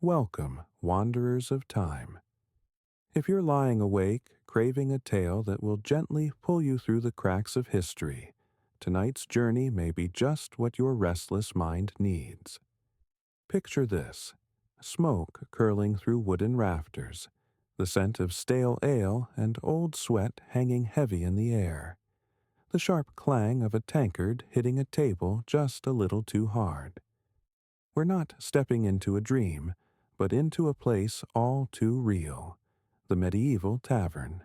Welcome, wanderers of time. If you're lying awake, craving a tale that will gently pull you through the cracks of history, tonight's journey may be just what your restless mind needs. Picture this: smoke curling through wooden rafters, the scent of stale ale and old sweat hanging heavy in the air, the sharp clang of a tankard hitting a table just a little too hard. We're not stepping into a dream, but into a place all too real: the medieval tavern.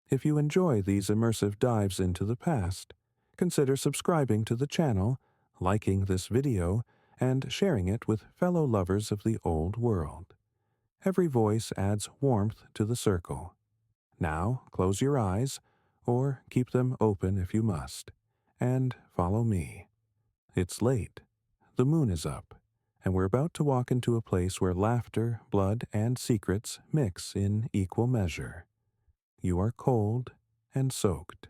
If you enjoy these immersive dives into the past, consider subscribing to the channel, liking this video, and sharing it with fellow lovers of the old world. Every voice adds warmth to the circle. Now, close your eyes, or keep them open if you must, and follow me. It's late. The moon is up, and we're about to walk into a place where laughter, blood, and secrets mix in equal measure. You are cold and soaked.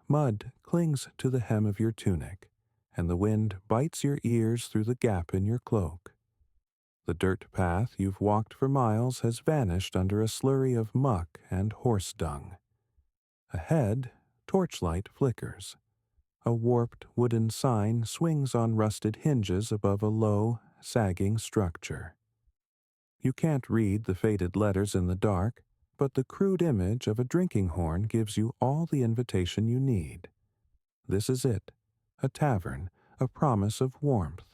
Mud clings to the hem of your tunic, and the wind bites your ears through the gap in your cloak. The dirt path you've walked for miles has vanished under a slurry of muck and horse dung. Ahead, torchlight flickers. A warped wooden sign swings on rusted hinges above a low, sagging structure. You can't read the faded letters in the dark, but the crude image of a drinking horn gives you all the invitation you need. This is it: a tavern, a promise of warmth,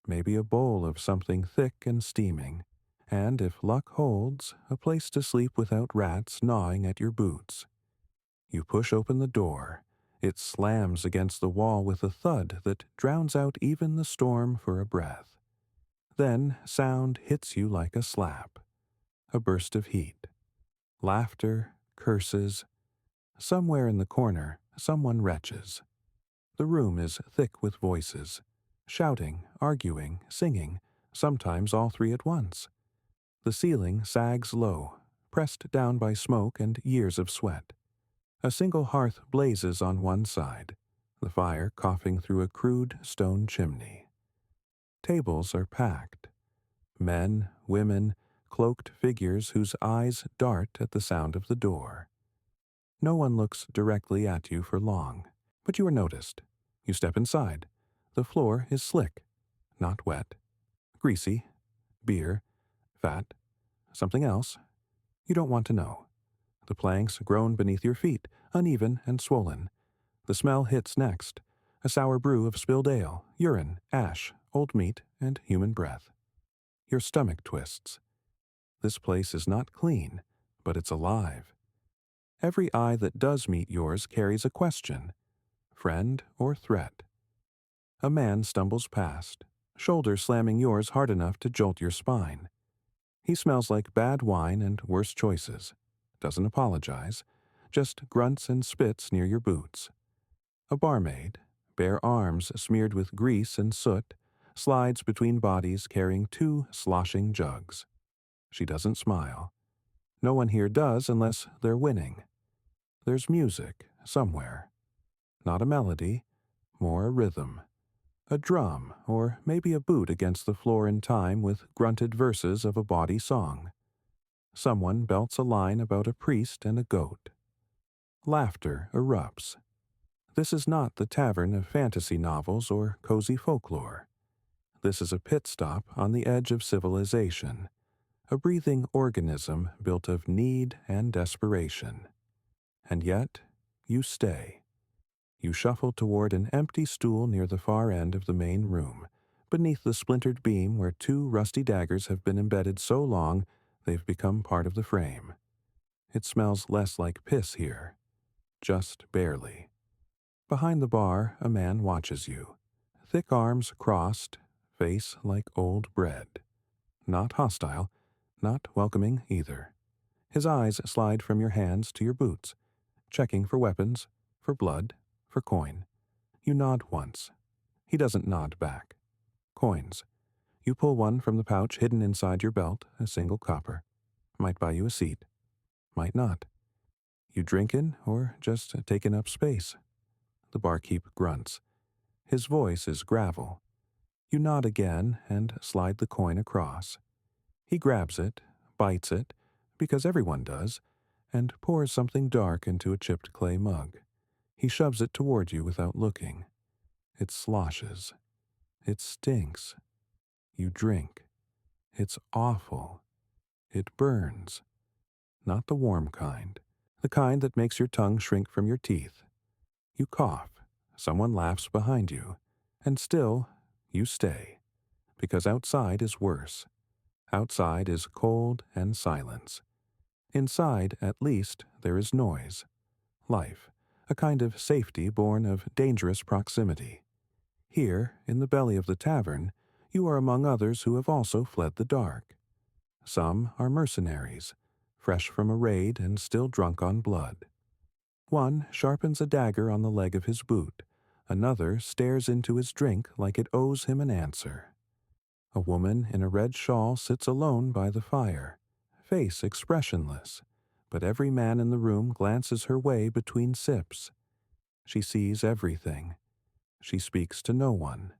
maybe a bowl of something thick and steaming, and if luck holds, a place to sleep without rats gnawing at your boots. You push open the door. It slams against the wall with a thud that drowns out even the storm for a breath. Then sound hits you like a slap. A burst of heat. Laughter, curses. Somewhere in the corner, someone retches. The room is thick with voices, shouting, arguing, singing, sometimes all three at once. The ceiling sags low, pressed down by smoke and years of sweat. A single hearth blazes on one side, the fire coughing through a crude stone chimney. Tables are packed. Men, women, cloaked figures whose eyes dart at the sound of the door. No one looks directly at you for long, but you are noticed. You step inside. The floor is slick, not wet. Greasy, beer, fat, something else. You don't want to know. The planks groan beneath your feet, uneven and swollen. The smell hits next: a sour brew of spilled ale, urine, ash, old meat, and human breath. Your stomach twists. This place is not clean, but it's alive. Every eye that does meet yours carries a question: friend or threat? A man stumbles past, shoulder slamming yours hard enough to jolt your spine. He smells like bad wine and worse choices. Doesn't apologize, just grunts and spits near your boots. A barmaid, bare arms smeared with grease and soot, slides between bodies carrying two sloshing jugs. She doesn't smile. No one here does unless they're winning. There's music somewhere. Not a melody, more a rhythm. A drum, or maybe a boot against the floor in time with grunted verses of a bawdy song. Someone belts a line about a priest and a goat. Laughter erupts. This is not the tavern of fantasy novels or cozy folklore. This is a pit stop on the edge of civilization, a breathing organism built of need and desperation. And yet, you stay. You shuffle toward an empty stool near the far end of the main room, beneath the splintered beam where two rusty daggers have been embedded so long they've become part of the frame. It smells less like piss here, just barely. Behind the bar, a man watches you. Thick arms crossed, face like old bread. Not hostile, not welcoming either. His eyes slide from your hands to your boots, checking for weapons, for blood, for coin. You nod once. He doesn't nod back. Coins. You pull one from the pouch hidden inside your belt, a single copper. Might buy you a seat. Might not. You drinking or just taking up space? The barkeep grunts. His voice is gravel. You nod again and slide the coin across. He grabs it, bites it, because everyone does, and pours something dark into a chipped clay mug. He shoves it toward you without looking. It sloshes. It stinks. You drink. It's awful. It burns. Not the warm kind. The kind that makes your tongue shrink from your teeth. You cough. Someone laughs behind you. And still, you stay. Because outside is worse. Outside is cold and silence. Inside, at least, there is noise. Life. A kind of safety born of dangerous proximity. Here, in the belly of the tavern, you are among others who have also fled the dark. Some are mercenaries, fresh from a raid and still drunk on blood. One sharpens a dagger on the leg of his boot. Another stares into his drink like it owes him an answer. A woman in a red shawl sits alone by the fire, face expressionless, but every man in the room glances her way between sips. She sees everything. She speaks to no one.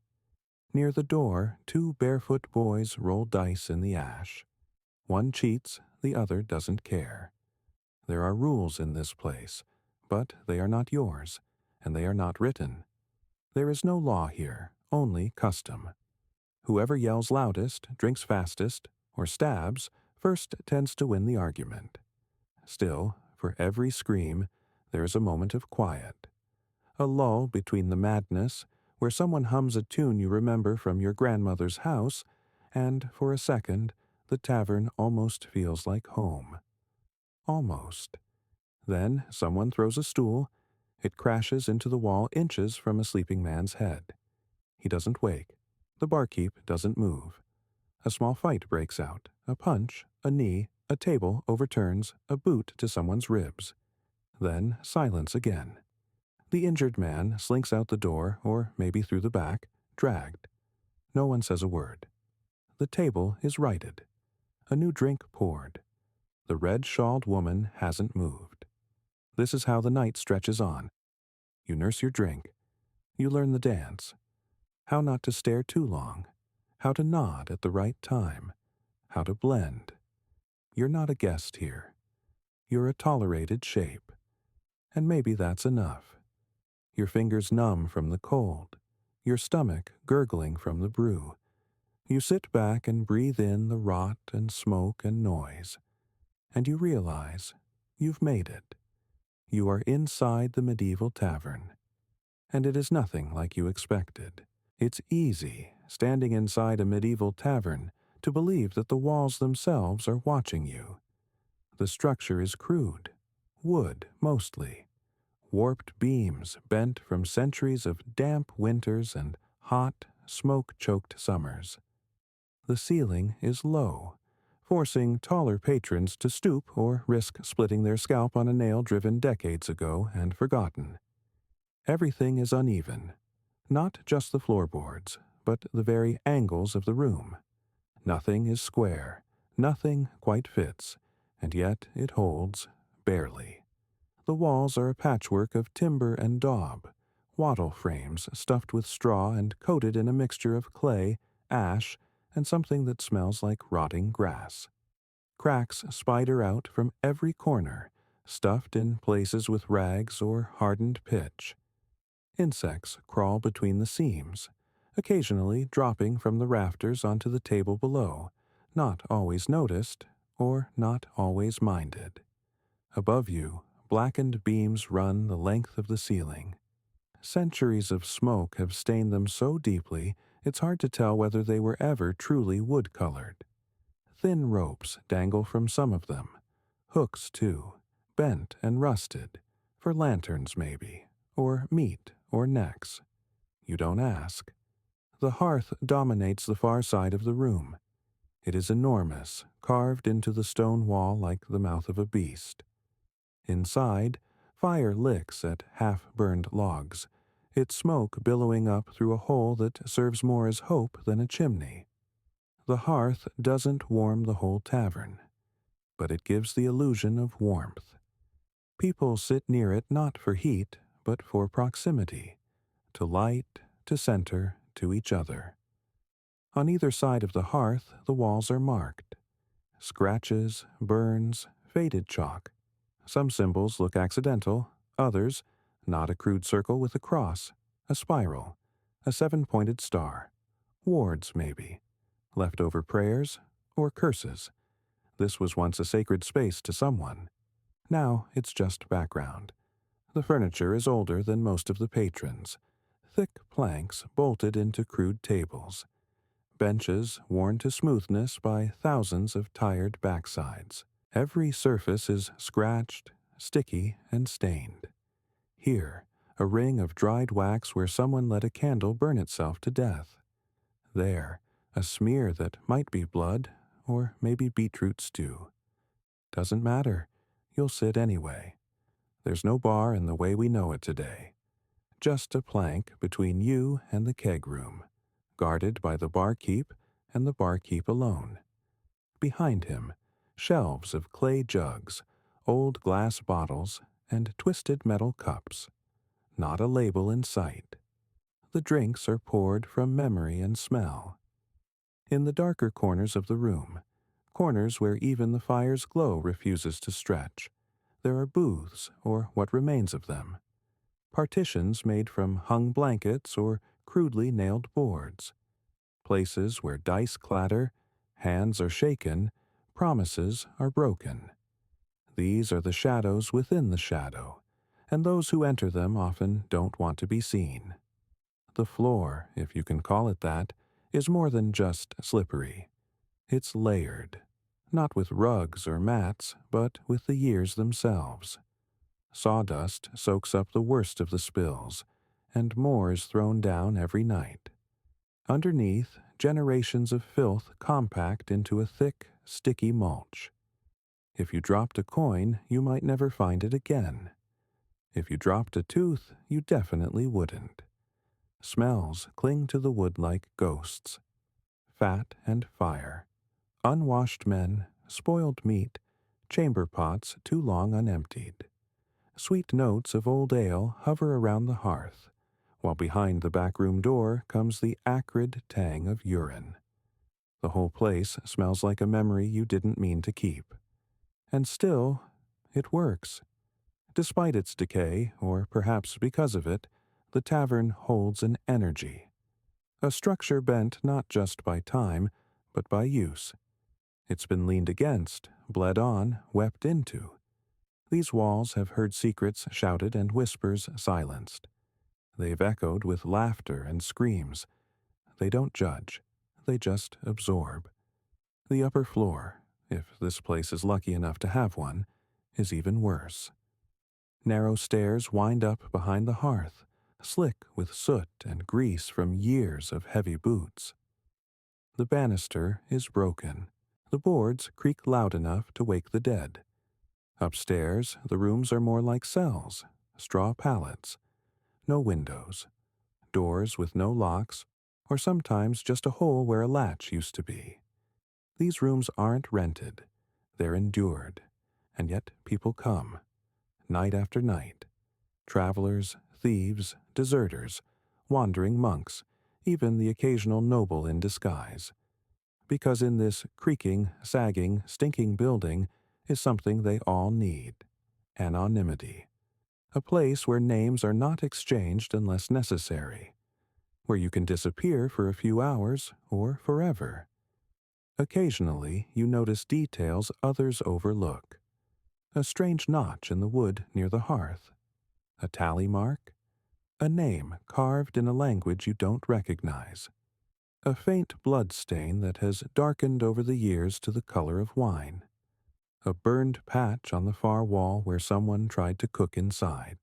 Near the door, two barefoot boys roll dice in the ash. One cheats, the other doesn't care. There are rules in this place, but they are not yours, and they are not written. There is no law here, only custom. Whoever yells loudest, drinks fastest, or stabs first tends to win the argument. Still, for every scream, there is a moment of quiet. A lull between the madness, where someone hums a tune you remember from your grandmother's house, and, for a second, the tavern almost feels like home. Almost. Then someone throws a stool. It crashes into the wall inches from a sleeping man's head. He doesn't wake. The barkeep doesn't move. A small fight breaks out. A punch, a knee, a table overturns, a boot to someone's ribs. Then silence again. The injured man slinks out the door, or maybe through the back, dragged. No one says a word. The table is righted. A new drink poured. The red-shawled woman hasn't moved. This is how the night stretches on. You nurse your drink. You learn the dance. How not to stare too long. How to nod at the right time. How to blend. You're not a guest here. You're a tolerated shape. And maybe that's enough. Your fingers numb from the cold. Your stomach gurgling from the brew. You sit back and breathe in the rot and smoke and noise. And you realize you've made it. You are inside the medieval tavern. And it is nothing like you expected. It's easy, standing inside a medieval tavern, to believe that the walls themselves are watching you. The structure is crude, wood mostly, warped beams bent from centuries of damp winters and hot, smoke-choked summers. The ceiling is low, forcing taller patrons to stoop or risk splitting their scalp on a nail driven decades ago and forgotten. Everything is uneven, not just the floorboards, but the very angles of the room. Nothing is square, nothing quite fits, and yet it holds, barely. The walls are a patchwork of timber and daub, wattle frames stuffed with straw and coated in a mixture of clay, ash, and something that smells like rotting grass. Cracks spider out from every corner, stuffed in places with rags or hardened pitch. Insects crawl between the seams, occasionally dropping from the rafters onto the table below, not always noticed or not always minded. Above you, blackened beams run the length of the ceiling. Centuries of smoke have stained them so deeply it's hard to tell whether they were ever truly wood-colored. Thin ropes dangle from some of them, hooks too, bent and rusted, for lanterns maybe, or meat or necks. You don't ask. The hearth dominates the far side of the room. It is enormous, carved into the stone wall like the mouth of a beast. Inside, fire licks at half-burned logs, its smoke billowing up through a hole that serves more as hope than a chimney. The hearth doesn't warm the whole tavern, but it gives the illusion of warmth. People sit near it not for heat, but for proximity, to light, to center, to each other. On either side of the hearth, the walls are marked. scratches, burns, faded chalk. Some symbols look accidental, others, not a crude circle with a cross, a spiral, a seven-pointed star. Wards, maybe. Leftover prayers or curses. This was once a sacred space to someone. Now it's just background. The furniture is older than most of the patrons. Thick planks bolted into crude tables. Benches worn to smoothness by thousands of tired backsides. Every surface is scratched, sticky, and stained. Here, a ring of dried wax where someone let a candle burn itself to death. There, a smear that might be blood or maybe beetroot stew. Doesn't matter. You'll sit anyway. There's no bar in the way we know it today. Just a plank between you and the keg room, guarded by the barkeep and the barkeep alone. Behind him, shelves of clay jugs, old glass bottles, and twisted metal cups. Not a label in sight. The drinks are poured from memory and smell. In the darker corners of the room, corners where even the fire's glow refuses to stretch, there are booths, or what remains of them. Partitions made from hung blankets or crudely nailed boards. Places where dice clatter, hands are shaken, promises are broken. These are the shadows within the shadow, and those who enter them often don't want to be seen. The floor, if you can call it that, is more than just slippery. It's layered, not with rugs or mats, but with the years themselves. Sawdust soaks up the worst of the spills, and more is thrown down every night. Underneath, generations of filth compact into a thick, sticky mulch. If you dropped a coin, you might never find it again. If you dropped a tooth, you definitely wouldn't. Smells cling to the wood like ghosts. Fat and fire. Unwashed men, spoiled meat, chamber pots too long unemptied. Sweet notes of old ale hover around the hearth, while behind the backroom door comes the acrid tang of urine. The whole place smells like a memory you didn't mean to keep. And still, it works. Despite its decay, or perhaps because of it, the tavern holds an energy. A structure bent not just by time, but by use. It's been leaned against, bled on, wept into. These walls have heard secrets shouted and whispers silenced. They've echoed with laughter and screams. They don't judge. They just absorb. The upper floor, if this place is lucky enough to have one, is even worse. Narrow stairs wind up behind the hearth, slick with soot and grease from years of heavy boots. The banister is broken. The boards creak loud enough to wake the dead. Upstairs, the rooms are more like cells, straw pallets. No windows. Doors with no locks, or sometimes just a hole where a latch used to be. These rooms aren't rented. They're endured. And yet people come. Night after night. Travelers, thieves, deserters, wandering monks, even the occasional noble in disguise. Because in this creaking, sagging, stinking building is something they all need: anonymity. A place where names are not exchanged unless necessary. Where you can disappear for a few hours or forever. Occasionally, you notice details others overlook. A strange notch in the wood near the hearth. A tally mark. A name carved in a language you don't recognize. A faint blood stain that has darkened over the years to the color of wine. A burned patch on the far wall where someone tried to cook inside.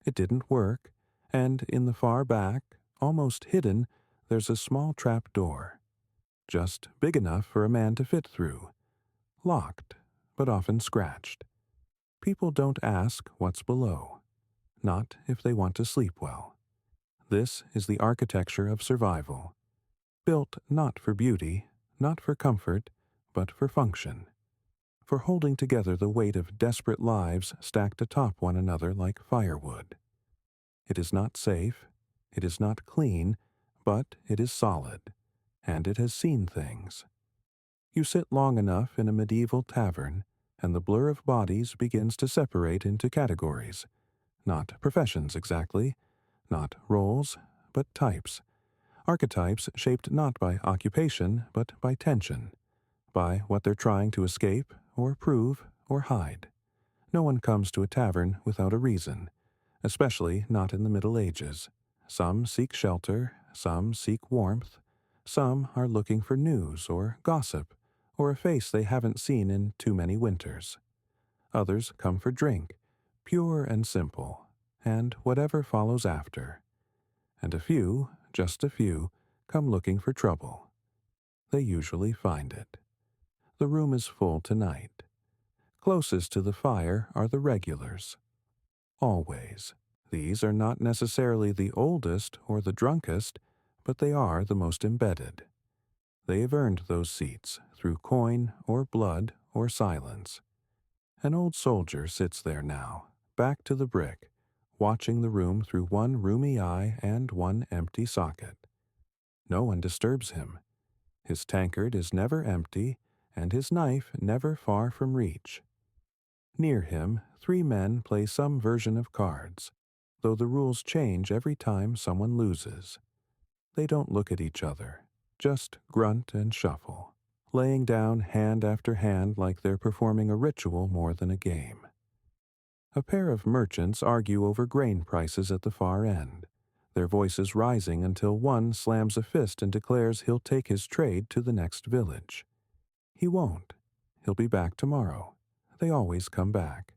It didn't work, and in the far back, almost hidden, there's a small trap door. Just big enough for a man to fit through. Locked, but often scratched. People don't ask what's below. Not if they want to sleep well. This is the architecture of survival. Built not for beauty, not for comfort, but for function. For holding together the weight of desperate lives stacked atop one another like firewood. It is not safe, it is not clean, but it is solid, and it has seen things. You sit long enough in a medieval tavern, and the blur of bodies begins to separate into categories. Not professions exactly, not roles, but types. Archetypes shaped not by occupation, but by tension, by what they're trying to escape, or prove, or hide. No one comes to a tavern without a reason, especially not in the Middle Ages. Some seek shelter, some seek warmth, some are looking for news or gossip, or a face they haven't seen in too many winters. Others come for drink, pure and simple, and whatever follows after. And a few, just a few, come looking for trouble. They usually find it. The room is full tonight. Closest to the fire are the regulars. Always. These are not necessarily the oldest or the drunkest, but they are the most embedded. They have earned those seats through coin or blood or silence. An old soldier sits there now, back to the brick, watching the room through one roomy eye and one empty socket. No one disturbs him. His tankard is never empty, and his knife never far from reach. Near him, 3 men play some version of cards, though the rules change every time someone loses. They don't look at each other, just grunt and shuffle, laying down hand after hand like they're performing a ritual more than a game. A pair of merchants argue over grain prices at the far end, their voices rising until one slams a fist and declares he'll take his trade to the next village. He won't. He'll be back tomorrow. They always come back.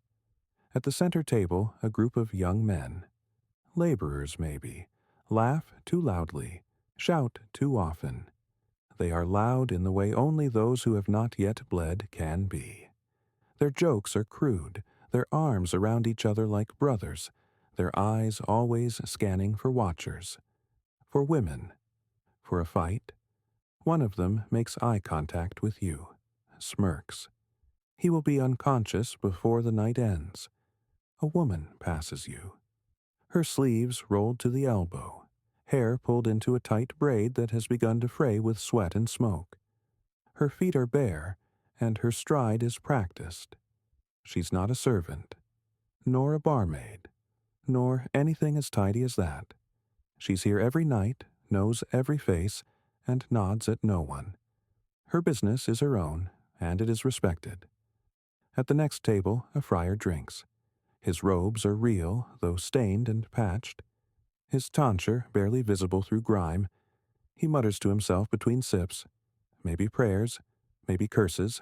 At the center table, a group of young men. Laborers, maybe. Laugh too loudly. Shout too often. They are loud in the way only those who have not yet bled can be. Their jokes are crude, their arms around each other like brothers, their eyes always scanning for watchers. For women. For a fight. One of them makes eye contact with you. Smirks. He will be unconscious before the night ends. A woman passes you. Her sleeves rolled to the elbow, hair pulled into a tight braid that has begun to fray with sweat and smoke. Her feet are bare, and her stride is practiced. She's not a servant, nor a barmaid, nor anything as tidy as that. She's here every night, knows every face, and nods at no one. Her business is her own, and it is respected. At the next table, a friar drinks. His robes are real, though stained and patched. His tonsure barely visible through grime. He mutters to himself between sips, maybe prayers, maybe curses.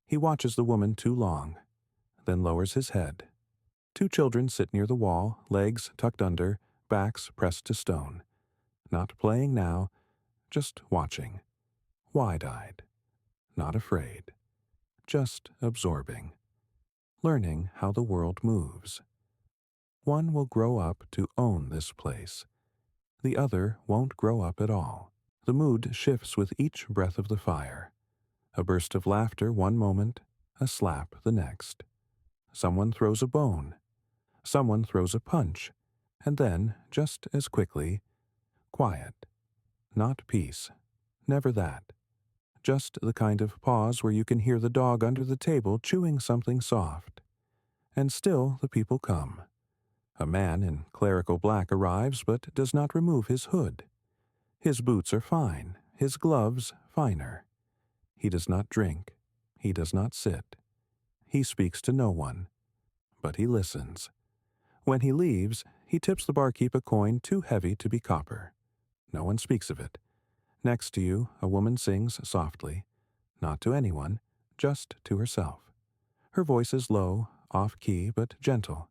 He watches the woman too long, then lowers his head. 2 children sit near the wall, legs tucked under, backs pressed to stone. Not playing now, just watching. Wide-eyed. Not afraid. Just absorbing. Learning how the world moves. One will grow up to own this place. The other won't grow up at all. The mood shifts with each breath of the fire. A burst of laughter one moment, a slap the next. Someone throws a bone. Someone throws a punch. And then, just as quickly, quiet. Not peace. Never that. Just the kind of pause where you can hear the dog under the table chewing something soft. And still the people come. A man in clerical black arrives but does not remove his hood. His boots are fine, his gloves finer. He does not drink. He does not sit. He speaks to no one. But he listens. When he leaves, he tips the barkeep a coin too heavy to be copper. No one speaks of it. Next to you, a woman sings softly. Not to anyone, just to herself. Her voice is low, off-key, but gentle.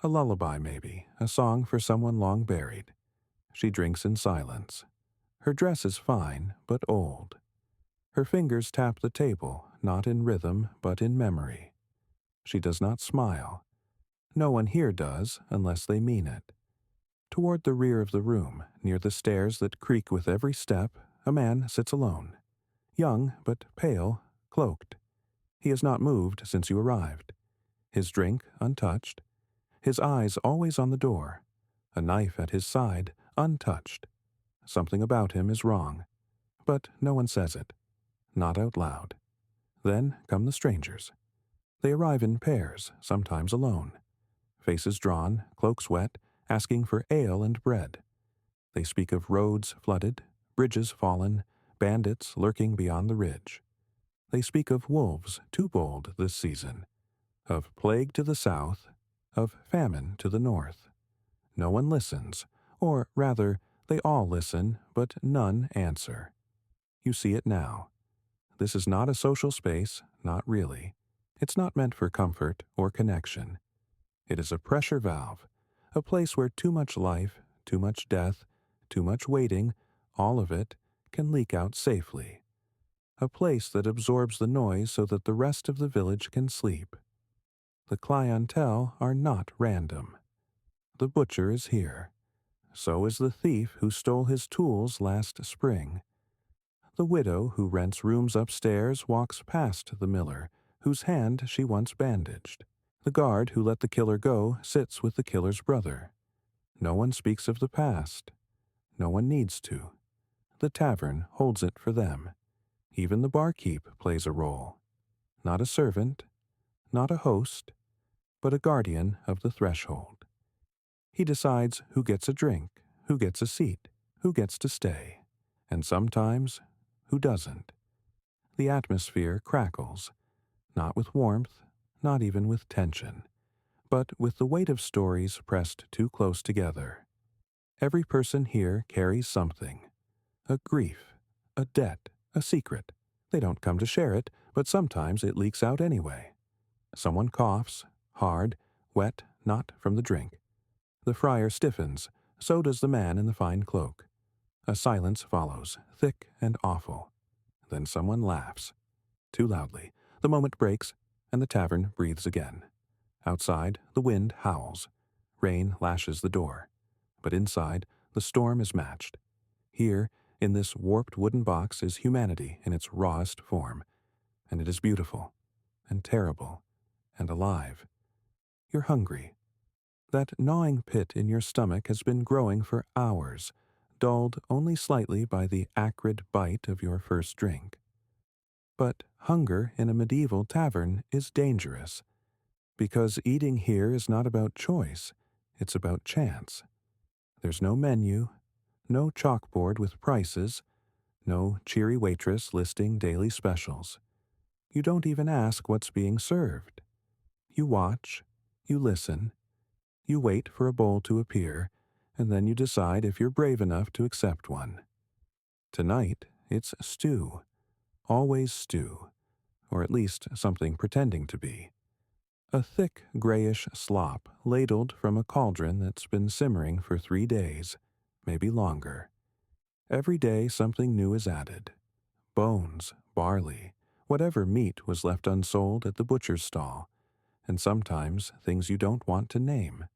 A lullaby, maybe, a song for someone long buried. She drinks in silence. Her dress is fine, but old. Her fingers tap the table, not in rhythm, but in memory. She does not smile. No one here does, unless they mean it. Toward the rear of the room, near the stairs that creak with every step, a man sits alone. Young, but pale, cloaked. He has not moved since you arrived. His drink untouched. His eyes always on the door. A knife at his side, untouched. Something about him is wrong. But no one says it. not out loud. Then come the strangers. They arrive in pairs, sometimes alone. Faces drawn, cloaks wet, asking for ale and bread. They speak of roads flooded, bridges fallen, bandits lurking beyond the ridge. They speak of wolves too bold this season, of plague to the south, of famine to the north. No one listens, or rather, they all listen, but none answer. You see it now. This is not a social space, not really. It's not meant for comfort or connection. It is a pressure valve, a place where too much life, too much death, too much waiting, all of it, can leak out safely. A place that absorbs the noise so that the rest of the village can sleep. The clientele are not random. The butcher is here. So is the thief who stole his tools last spring. The widow who rents rooms upstairs walks past the miller, whose hand she once bandaged. The guard who let the killer go sits with the killer's brother. No one speaks of the past. No one needs to. The tavern holds it for them. Even the barkeep plays a role. Not a servant, not a host, but a guardian of the threshold. He decides who gets a drink, who gets a seat, who gets to stay, and sometimes who doesn't. The atmosphere crackles, not with warmth, not even with tension, but with the weight of stories pressed too close together. Every person here carries something, a grief, a debt, a secret. They don't come to share it, but sometimes it leaks out anyway. Someone coughs, hard, wet, not from the drink. The friar stiffens, so does the man in the fine cloak. A silence follows, thick and awful. Then someone laughs. Too loudly. The moment breaks, and the tavern breathes again. Outside, the wind howls. Rain lashes the door. But inside, the storm is matched. Here, in this warped wooden box, is humanity in its rawest form. And it is beautiful, and terrible, and alive. You're hungry. That gnawing pit in your stomach has been growing for hours, dulled only slightly by the acrid bite of your first drink. But hunger in a medieval tavern is dangerous, because eating here is not about choice, it's about chance. There's no menu, no chalkboard with prices, no cheery waitress listing daily specials. You don't even ask what's being served. You watch, you listen, you wait for a bowl to appear, and then you decide if you're brave enough to accept one. Tonight, it's stew. Always stew, or at least something pretending to be. A thick, grayish slop ladled from a cauldron that's been simmering for 3 days, maybe longer. Every day something new is added. Bones, barley, whatever meat was left unsold at the butcher's stall, and sometimes things you don't want to name.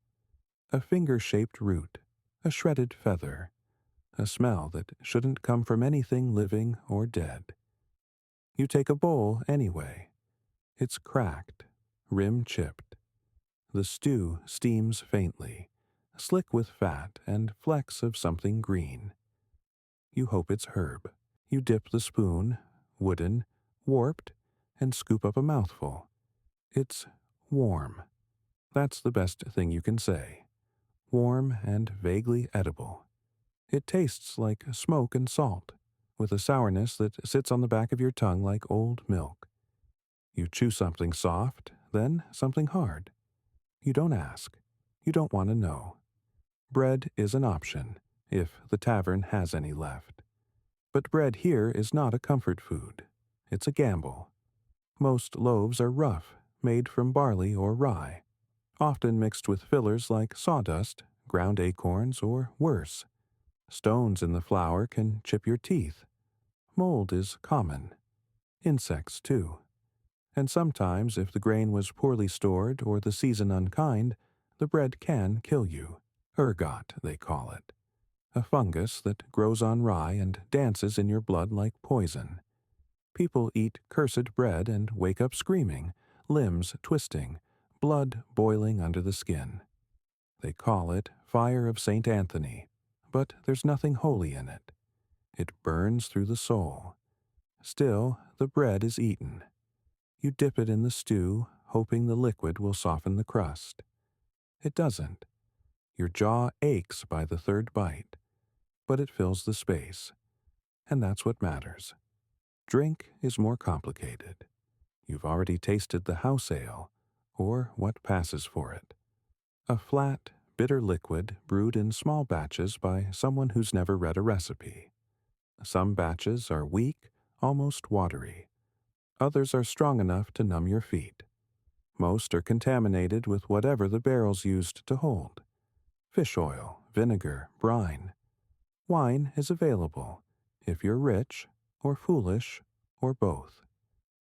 A finger-shaped root, a shredded feather, a smell that shouldn't come from anything living or dead. You take a bowl anyway. It's cracked, rim chipped. The stew steams faintly, slick with fat and flecks of something green. You hope it's herb. You dip the spoon, wooden, warped, and scoop up a mouthful. It's warm. That's the best thing you can say. Warm and vaguely edible. It tastes like smoke and salt, with a sourness that sits on the back of your tongue like old milk. You chew something soft, then something hard. You don't ask. You don't want to know. Bread is an option, if the tavern has any left. But bread here is not a comfort food. It's a gamble. Most loaves are rough, made from barley or rye, often mixed with fillers like sawdust, ground acorns, or worse. Stones in the flour can chip your teeth. Mold is common. Insects, too. And sometimes, if the grain was poorly stored or the season unkind, the bread can kill you. Ergot, they call it. A fungus that grows on rye and dances in your blood like poison. People eat cursed bread and wake up screaming, limbs twisting, blood boiling under the skin. They call it fire of St. Anthony, but there's nothing holy in it. It burns through the soul. Still, the bread is eaten. You dip it in the stew, hoping the liquid will soften the crust. It doesn't. Your jaw aches by the third bite, but it fills the space, and that's what matters. Drink is more complicated. You've already tasted the house ale, or what passes for it. A flat, bitter liquid brewed in small batches by someone who's never read a recipe. Some batches are weak, almost watery. Others are strong enough to numb your feet. Most are contaminated with whatever the barrels used to hold. Fish oil, vinegar, brine. Wine is available, if you're rich, or foolish, or both.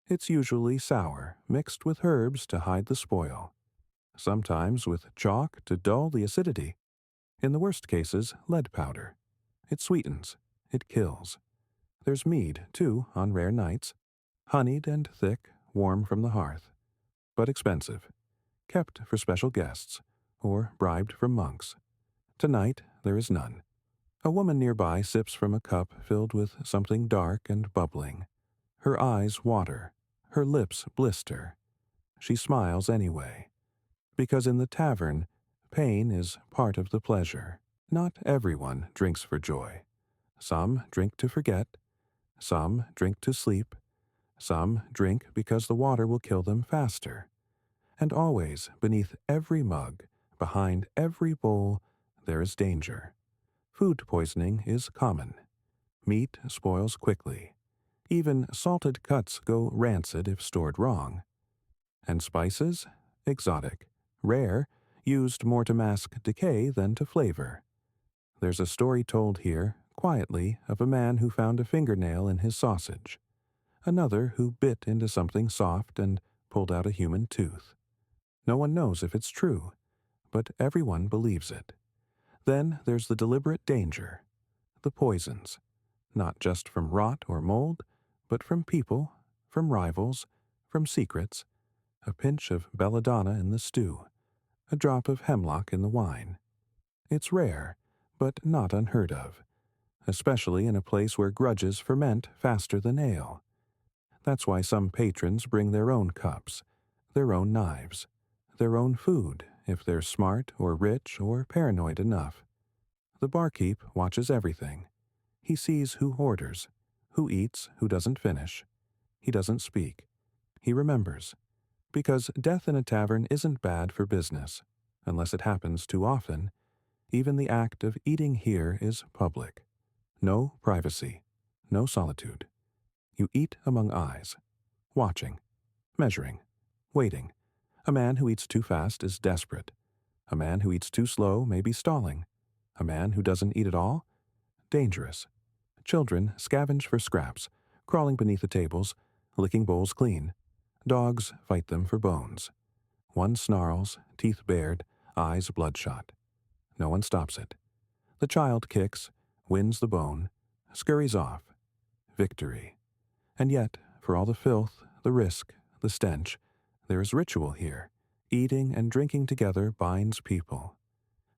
It's usually sour, mixed with herbs to hide the spoil. Sometimes with chalk to dull the acidity. In the worst cases, lead powder. It sweetens. It kills. There's mead, too, on rare nights. Honeyed and thick, warm from the hearth. But expensive. Kept for special guests, or bribed from monks. Tonight, there is none. A woman nearby sips from a cup filled with something dark and bubbling. Her eyes water. Her lips blister. She smiles anyway. Because in the tavern, pain is part of the pleasure. Not everyone drinks for joy. Some drink to forget. Some drink to sleep. Some drink because the water will kill them faster. And always, beneath every mug, behind every bowl, there is danger. Food poisoning is common. Meat spoils quickly. Even salted cuts go rancid if stored wrong. And spices? Exotic. Rare, used more to mask decay than to flavor. There's a story told here, quietly, of a man who found a fingernail in his sausage. Another who bit into something soft and pulled out a human tooth. No one knows if it's true, but everyone believes it. Then there's the deliberate danger, the poisons, not just from rot or mold, but from people, from rivals, from secrets, a pinch of belladonna in the stew, a drop of hemlock in the wine. It's rare, but not unheard of, especially in a place where grudges ferment faster than ale. That's why some patrons bring their own cups, their own knives, their own food if they're smart or rich or paranoid enough. The barkeep watches everything. He sees who orders, who eats, who doesn't finish. He doesn't speak. He remembers. Because death in a tavern isn't bad for business, unless it happens too often. Even the act of eating here is public. No privacy, no solitude. You eat among eyes, watching, measuring, waiting. A man who eats too fast is desperate. A man who eats too slow may be stalling. A man who doesn't eat at all? Dangerous. Children scavenge for scraps, crawling beneath the tables, licking bowls clean. Dogs fight them for bones. One snarls, teeth bared, eyes bloodshot. No one stops it. The child kicks, wins the bone, scurries off. Victory. And yet, for all the filth, the risk, the stench, there is ritual here. Eating and drinking together binds people.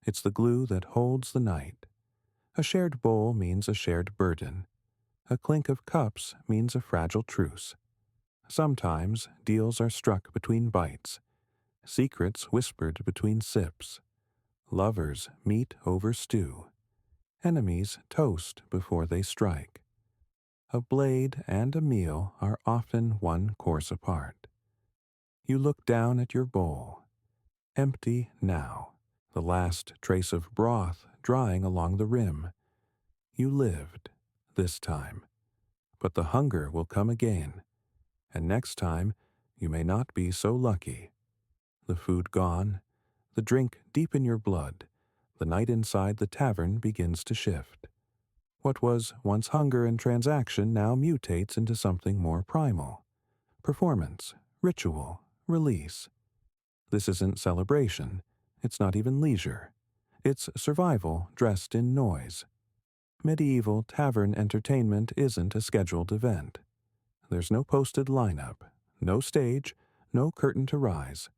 It's the glue that holds the night. A shared bowl means a shared burden. A clink of cups means a fragile truce. Sometimes deals are struck between bites. Secrets whispered between sips. Lovers meet over stew. Enemies toast before they strike. A blade and a meal are often one course apart. You look down at your bowl. Empty now, the last trace of broth drying along the rim. You lived, this time. But the hunger will come again, and next time you may not be so lucky. The food gone, the drink deep in your blood, the night inside the tavern begins to shift. What was once hunger and transaction now mutates into something more primal. Performance, ritual, release. This isn't celebration. It's not even leisure. It's survival dressed in noise. Medieval tavern entertainment isn't a scheduled event. There's no posted lineup, no stage, no curtain to rise.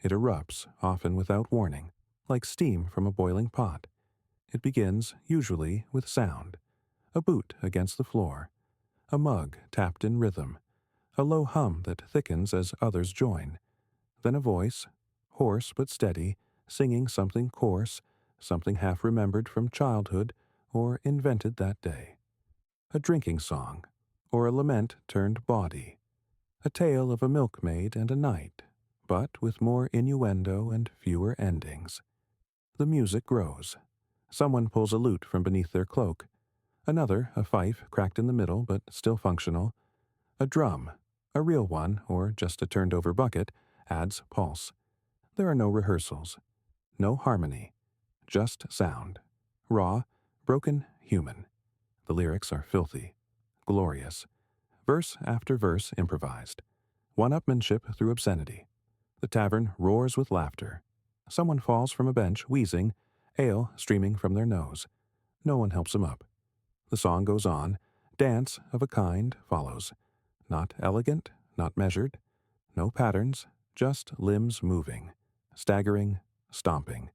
It erupts, often without warning, like steam from a boiling pot. It begins, usually, with sound. A boot against the floor. A mug tapped in rhythm, a low hum that thickens as others join. Then a voice, hoarse but steady, singing something coarse, something half remembered from childhood or invented that day. A drinking song, or a lament turned bawdy. A tale of a milkmaid and a knight, but with more innuendo and fewer endings. The music grows. Someone pulls a lute from beneath their cloak. Another, a fife cracked in the middle but still functional. A drum, a real one or just a turned-over bucket, adds pulse. There are no rehearsals, no harmony, just sound. Raw, broken, human. The lyrics are filthy, glorious. Verse after verse improvised. One-upmanship through obscenity. The tavern roars with laughter. Someone falls from a bench, wheezing, ale streaming from their nose. No one helps him up. The song goes on. Dance of a kind follows. Not elegant, not measured. No patterns, just limbs moving. Staggering, stomping.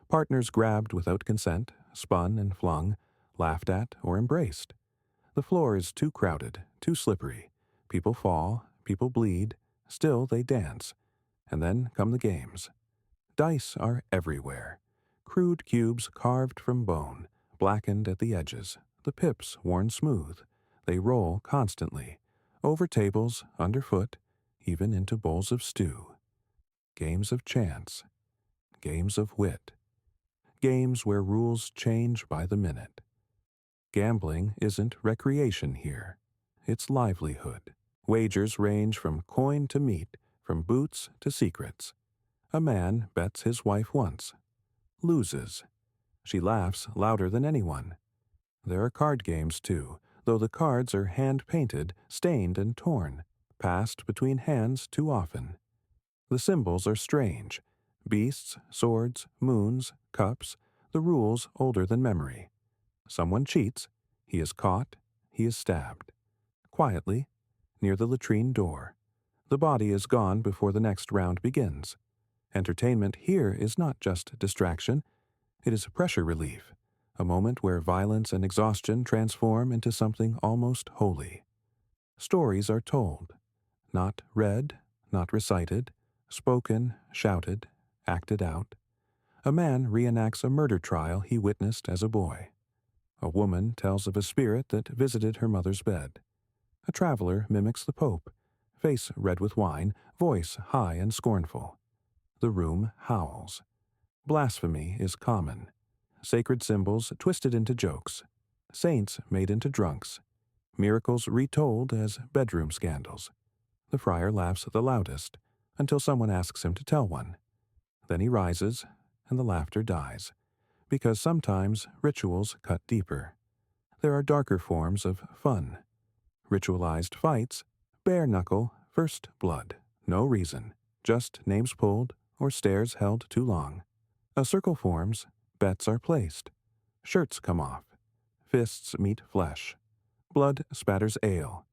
Partners grabbed without consent, spun and flung, laughed at or embraced. The floor is too crowded, too slippery. People fall, people bleed. Still they dance. And then come the games. Dice are everywhere. Crude cubes carved from bone, blackened at the edges, the pips worn smooth. They roll constantly, over tables, underfoot, even into bowls of stew. Games of chance, games of wit, games where rules change by the minute. Gambling isn't recreation here. It's livelihood. Wagers range from coin to meat, from boots to secrets. A man bets his wife once. Loses. She laughs louder than anyone. There are card games, too, though the cards are hand-painted, stained and torn, passed between hands too often. The symbols are strange. Beasts, swords, moons, cups, the rules older than memory. Someone cheats. He is caught. He is stabbed. Quietly, near the latrine door. The body is gone before the next round begins. Entertainment here is not just distraction. It is pressure relief, a moment where violence and exhaustion transform into something almost holy. Stories are told, not read, not recited, spoken, shouted, acted out. A man reenacts a murder trial he witnessed as a boy. A woman tells of a spirit that visited her mother's bed. A traveler mimics the Pope, face red with wine, voice high and scornful. The room howls. Blasphemy is common. Sacred symbols twisted into jokes. Saints made into drunks. Miracles retold as bedroom scandals. The friar laughs the loudest, until someone asks him to tell one. Then he rises, and the laughter dies, because sometimes rituals cut deeper. There are darker forms of fun. Ritualized fights, bare knuckle, first blood, no reason, just names pulled or stares held too long. A circle forms, bets are placed. Shirts come off. Fists meet flesh. Blood spatters ale.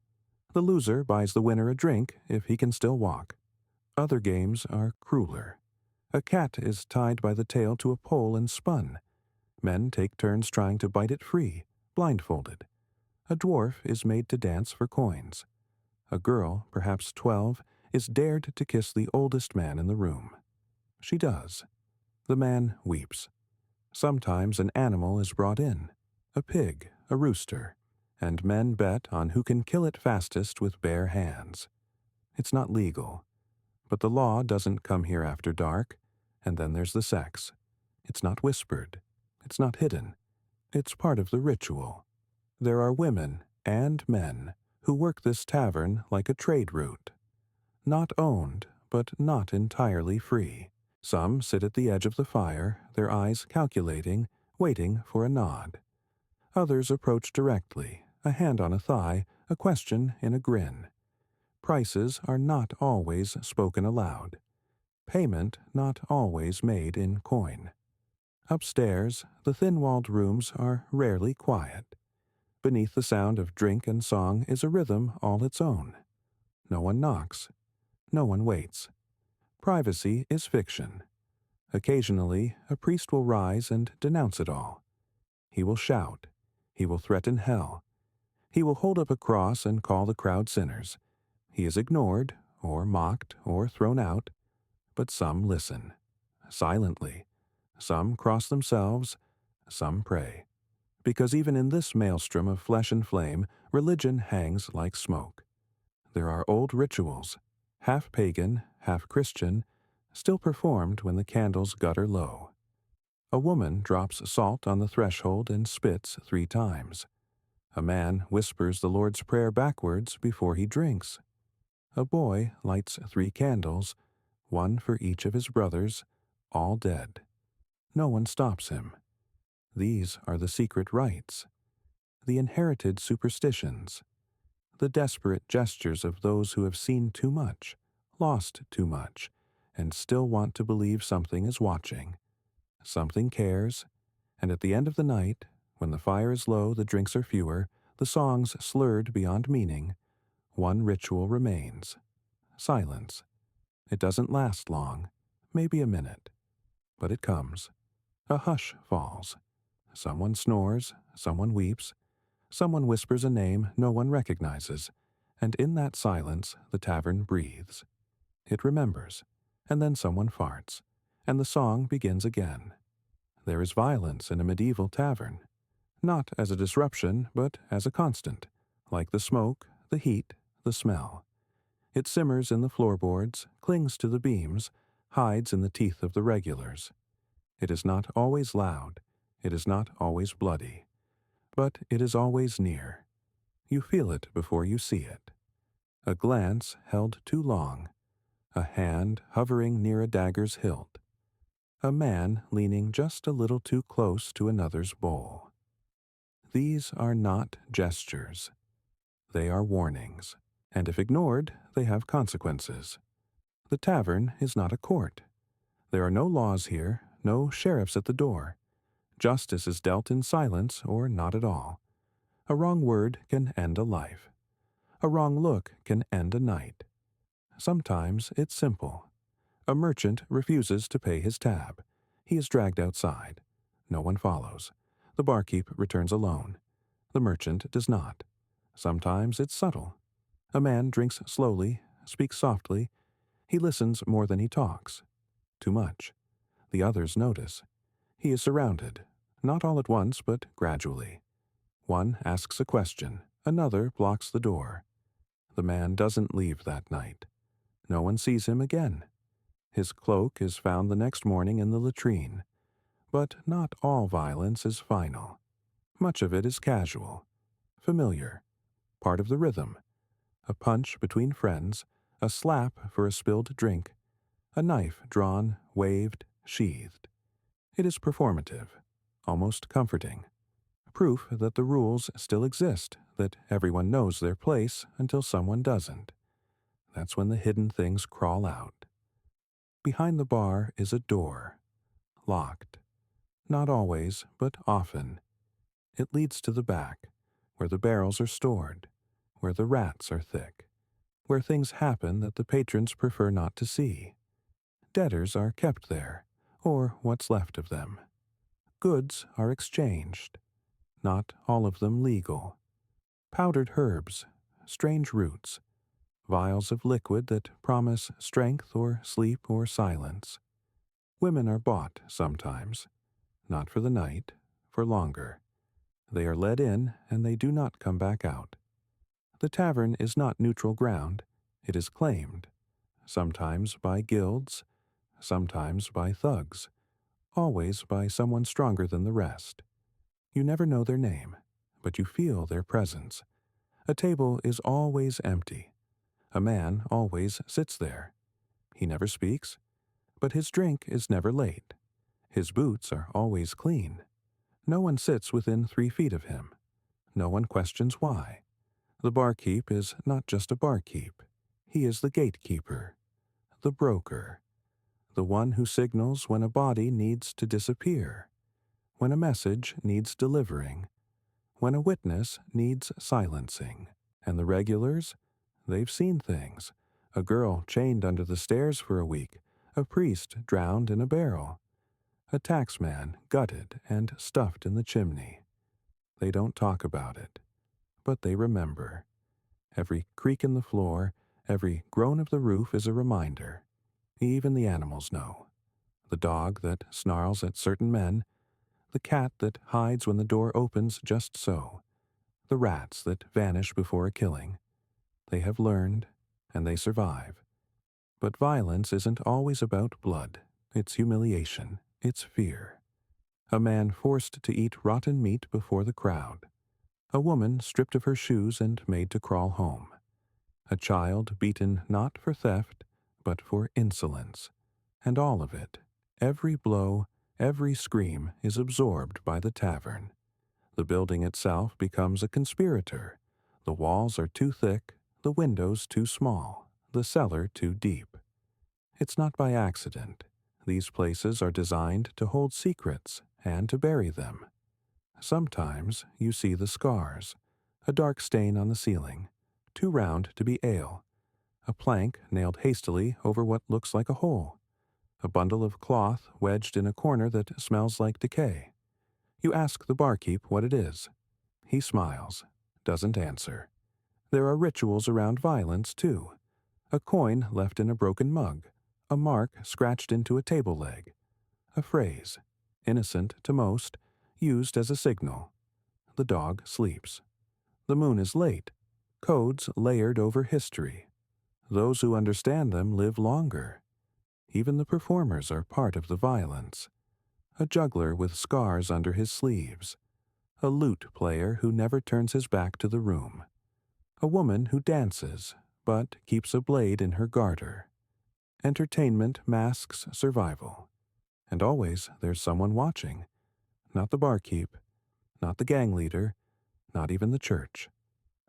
The loser buys the winner a drink if he can still walk. Other games are crueler. A cat is tied by the tail to a pole and spun. Men take turns trying to bite it free, blindfolded. A dwarf is made to dance for coins. A girl, perhaps 12, is dared to kiss the oldest man in the room. She does. The man weeps. Sometimes an animal is brought in, a pig, a rooster, and men bet on who can kill it fastest with bare hands. It's not legal, but the law doesn't come here after dark, and then there's the sex. It's not whispered. It's not hidden. It's part of the ritual. There are women and men who work this tavern like a trade route. Not owned, but not entirely free. Some sit at the edge of the fire, their eyes calculating, waiting for a nod. Others approach directly, a hand on a thigh, a question in a grin. Prices are not always spoken aloud. Payment not always made in coin. Upstairs, the thin-walled rooms are rarely quiet. Beneath the sound of drink and song is a rhythm all its own. No one knocks. No one waits. Privacy is fiction. Occasionally, a priest will rise and denounce it all. He will shout. He will threaten hell. He will hold up a cross and call the crowd sinners. He is ignored, or mocked, or thrown out, but some listen, silently. Some cross themselves, some pray. Because even in this maelstrom of flesh and flame, religion hangs like smoke. There are old rituals, half pagan, half Christian, still performed when the candles gutter low. A woman drops salt on the threshold and spits 3 times. A man whispers the Lord's Prayer backwards before he drinks. A boy lights 3 candles, one for each of his brothers, all dead. No one stops him. These are the secret rites, the inherited superstitions, the desperate gestures of those who have seen too much, lost too much, and still want to believe something is watching. Something cares, and at the end of the night, when the fire is low, the drinks are fewer, the songs slurred beyond meaning, one ritual remains: silence. It doesn't last long, maybe a minute, but it comes. A hush falls. Someone snores, someone weeps, someone whispers a name no one recognizes, and in that silence the tavern breathes. It remembers, and then someone farts, and the song begins again. There is violence in a medieval tavern, not as a disruption, but as a constant, like the smoke, the heat, the smell. It simmers in the floorboards, clings to the beams, hides in the teeth of the regulars. It is not always loud, it is not always bloody, but it is always near. You feel it before you see it. A glance held too long, a hand hovering near a dagger's hilt, a man leaning just a little too close to another's bowl. These are not gestures. They are warnings, and if ignored, they have consequences. The tavern is not a court. There are no laws here, no sheriffs at the door. Justice is dealt in silence or not at all. A wrong word can end a life. A wrong look can end a night. Sometimes it's simple. A merchant refuses to pay his tab. He is dragged outside. No one follows. The barkeep returns alone. The merchant does not. Sometimes it's subtle. A man drinks slowly, speaks softly. He listens more than he talks. Too much. The others notice. He is surrounded, not all at once, but gradually. One asks a question. Another blocks the door. The man doesn't leave that night. No one sees him again. His cloak is found the next morning in the latrine. But not all violence is final. Much of it is casual, familiar, part of the rhythm. A punch between friends, a slap for a spilled drink, a knife drawn, waved, sheathed. It is performative, almost comforting. Proof that the rules still exist, that everyone knows their place until someone doesn't. That's when the hidden things crawl out. Behind the bar is a door, locked. Not always, but often. It leads to the back, where the barrels are stored, where the rats are thick, where things happen that the patrons prefer not to see. Debtors are kept there, or what's left of them. Goods are exchanged, not all of them legal. Powdered herbs, strange roots, vials of liquid that promise strength or sleep or silence. Women are bought sometimes, not for the night, for longer. They are led in and they do not come back out. The tavern is not neutral ground, it is claimed, sometimes by guilds, sometimes by thugs, always by someone stronger than the rest. You never know their name, but you feel their presence. A table is always empty. A man always sits there. He never speaks, but his drink is never late. His boots are always clean. No one sits within 3 feet of him. No one questions why. The barkeep is not just a barkeep. He is the gatekeeper, the broker, the one who signals when a body needs to disappear, when a message needs delivering, when a witness needs silencing. And the regulars? They've seen things. A girl chained under the stairs for a week, a priest drowned in a barrel, a taxman gutted and stuffed in the chimney. They don't talk about it. but they remember. Every creak in the floor, every groan of the roof is a reminder. Even the animals know. The dog that snarls at certain men, the cat that hides when the door opens just so, the rats that vanish before a killing. They have learned, and they survive. But violence isn't always about blood. It's humiliation. It's fear. A man forced to eat rotten meat before the crowd. A woman stripped of her shoes and made to crawl home. A child beaten not for theft, but for insolence. And all of it, every blow, every scream, is absorbed by the tavern. The building itself becomes a conspirator. The walls are too thick, the windows too small, the cellar too deep. It's not by accident. These places are designed to hold secrets and to bury them. Sometimes you see the scars, a dark stain on the ceiling, too round to be ale, a plank nailed hastily over what looks like a hole, a bundle of cloth wedged in a corner that smells like decay. You ask the barkeep what it is. He smiles, doesn't answer. There are rituals around violence, too. A coin left in a broken mug, a mark scratched into a table leg, a phrase, innocent to most, used as a signal. The dog sleeps. The moon is late. Codes layered over history. Those who understand them live longer. Even the performers are part of the violence. A juggler with scars under his sleeves. A lute player who never turns his back to the room. A woman who dances, but keeps a blade in her garter. Entertainment masks survival. And always there's someone watching. Not the barkeep, not the gang leader, not even the church.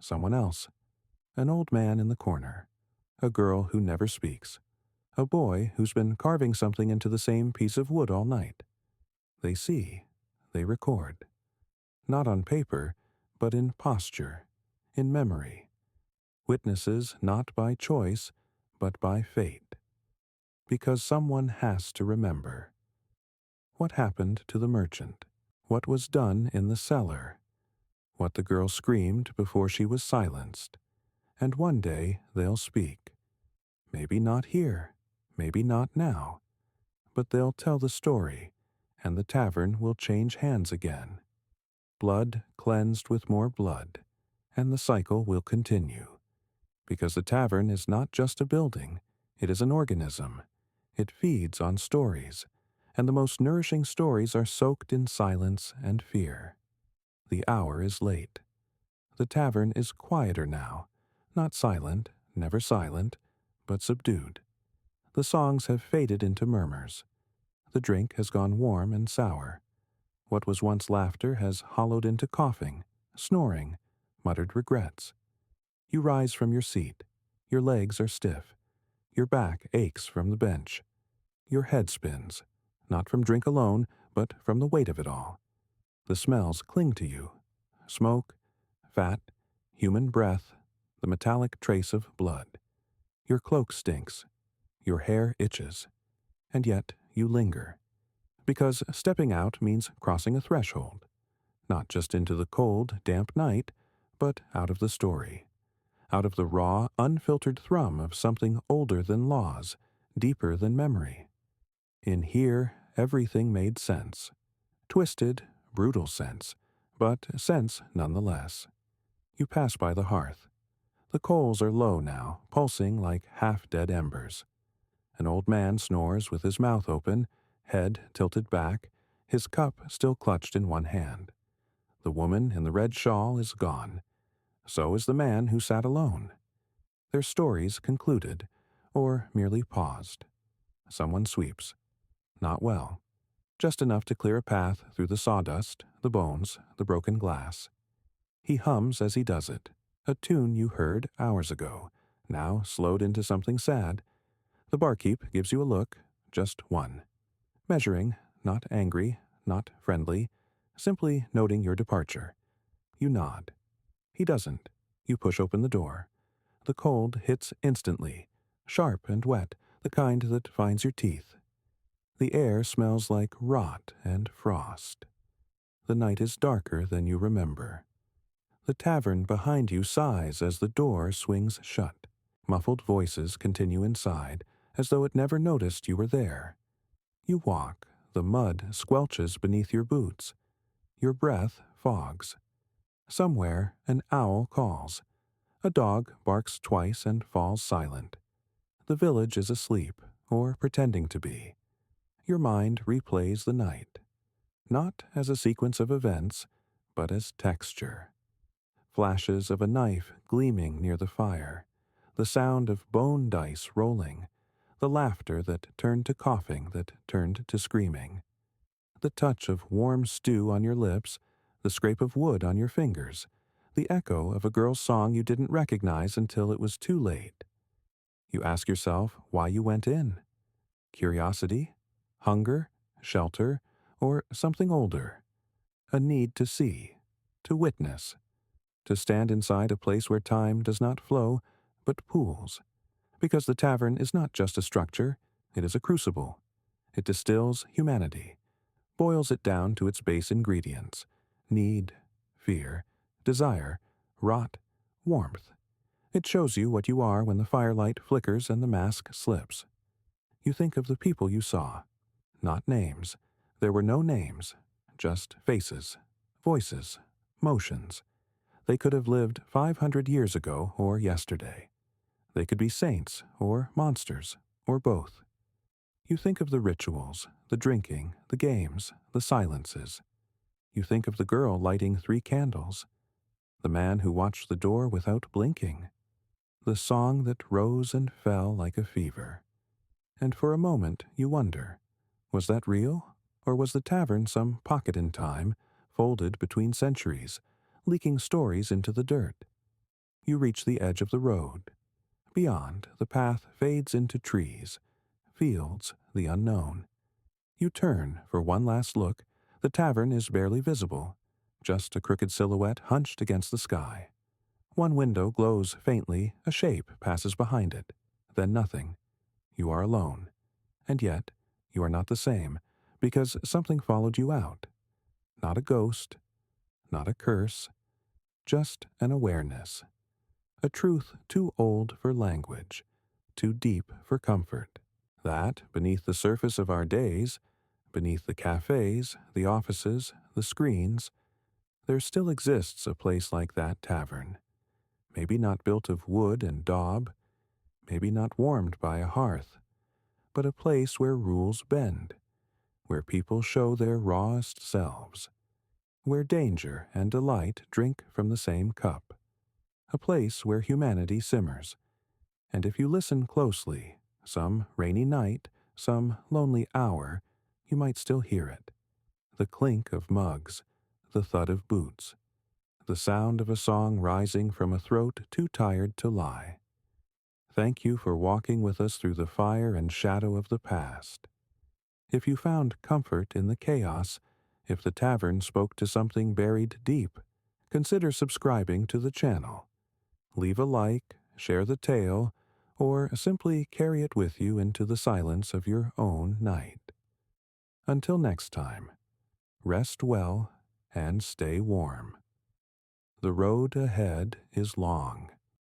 Someone else. An old man in the corner. A girl who never speaks. A boy who's been carving something into the same piece of wood all night. They see. They record. Not on paper, but in posture, in memory. Witnesses not by choice, but by fate. Because someone has to remember. What happened to the merchant? What was done in the cellar? What the girl screamed before she was silenced? And one day they'll speak. Maybe not here, maybe not now, but they'll tell the story, and the tavern will change hands again. Blood cleansed with more blood, and the cycle will continue. Because the tavern is not just a building, it is an organism. It feeds on stories, and the most nourishing stories are soaked in silence and fear. The hour is late. The tavern is quieter now, not silent, never silent, but subdued. The songs have faded into murmurs. The drink has gone warm and sour. What was once laughter has hollowed into coughing, snoring, muttered regrets. You rise from your seat. Your legs are stiff. Your back aches from the bench. Your head spins, not from drink alone, but from the weight of it all. The smells cling to you. Smoke, fat, human breath, the metallic trace of blood. Your cloak stinks. Your hair itches. And yet you linger. Because stepping out means crossing a threshold. Not just into the cold, damp night, but out of the story. Out of the raw, unfiltered thrum of something older than laws, deeper than memory. In here, everything made sense. Twisted, brutal sense, but sense nonetheless. You pass by the hearth. The coals are low now, pulsing like half-dead embers. An old man snores with his mouth open, head tilted back, his cup still clutched in one hand. The woman in the red shawl is gone. So is the man who sat alone. Their stories concluded, or merely paused. Someone sweeps. Not well. Just enough to clear a path through the sawdust, the bones, the broken glass. He hums as he does it, a tune you heard hours ago, now slowed into something sad. The barkeep gives you a look, just one. Measuring, not angry, not friendly, simply noting your departure. You nod. He doesn't. You push open the door. The cold hits instantly, sharp and wet, the kind that finds your teeth. The air smells like rot and frost. The night is darker than you remember. The tavern behind you sighs as the door swings shut. Muffled voices continue inside, as though it never noticed you were there. You walk, the mud squelches beneath your boots. Your breath fogs. Somewhere, an owl calls. A dog barks twice and falls silent. The village is asleep, or pretending to be. Your mind replays the night, not as a sequence of events, but as texture. Flashes of a knife gleaming near the fire, the sound of bone dice rolling, the laughter that turned to coughing that turned to screaming, the touch of warm stew on your lips, the scrape of wood on your fingers, the echo of a girl's song you didn't recognize until it was too late. You ask yourself why you went in. Curiosity, hunger, shelter, or something older. A need to see, to witness, to stand inside a place where time does not flow, but pools. Because the tavern is not just a structure, it is a crucible. It distills humanity, boils it down to its base ingredients: need, fear, desire, rot, warmth. It shows you what you are when the firelight flickers and the mask slips. You think of the people you saw. Not names. There were no names, just faces, voices, motions. They could have lived 500 years ago or yesterday. They could be saints or monsters, or both. You think of the rituals, the drinking, the games, the silences. You think of the girl lighting 3 candles, the man who watched the door without blinking, the song that rose and fell like a fever. And for a moment you wonder, was that real? Or was the tavern some pocket in time, folded between centuries, leaking stories into the dirt? You reach the edge of the road. Beyond, the path fades into trees, fields, the unknown. You turn for one last look. The tavern is barely visible, just a crooked silhouette hunched against the sky. One window glows faintly, a shape passes behind it, then nothing. You are alone. And yet, you are not the same, because something followed you out. Not a ghost, not a curse, just an awareness. A truth too old for language, too deep for comfort. That, beneath the surface of our days, beneath the cafes, the offices, the screens, there still exists a place like that tavern. Maybe not built of wood and daub, maybe not warmed by a hearth, but a place where rules bend, where people show their rawest selves, where danger and delight drink from the same cup, a place where humanity simmers. And if you listen closely, some rainy night, some lonely hour, you might still hear it. The clink of mugs, the thud of boots, the sound of a song rising from a throat too tired to lie. Thank you for walking with us through the fire and shadow of the past. If you found comfort in the chaos, if the tavern spoke to something buried deep, consider subscribing to the channel. Leave a like, share the tale, or simply carry it with you into the silence of your own night. Until next time, rest well and stay warm. The road ahead is long.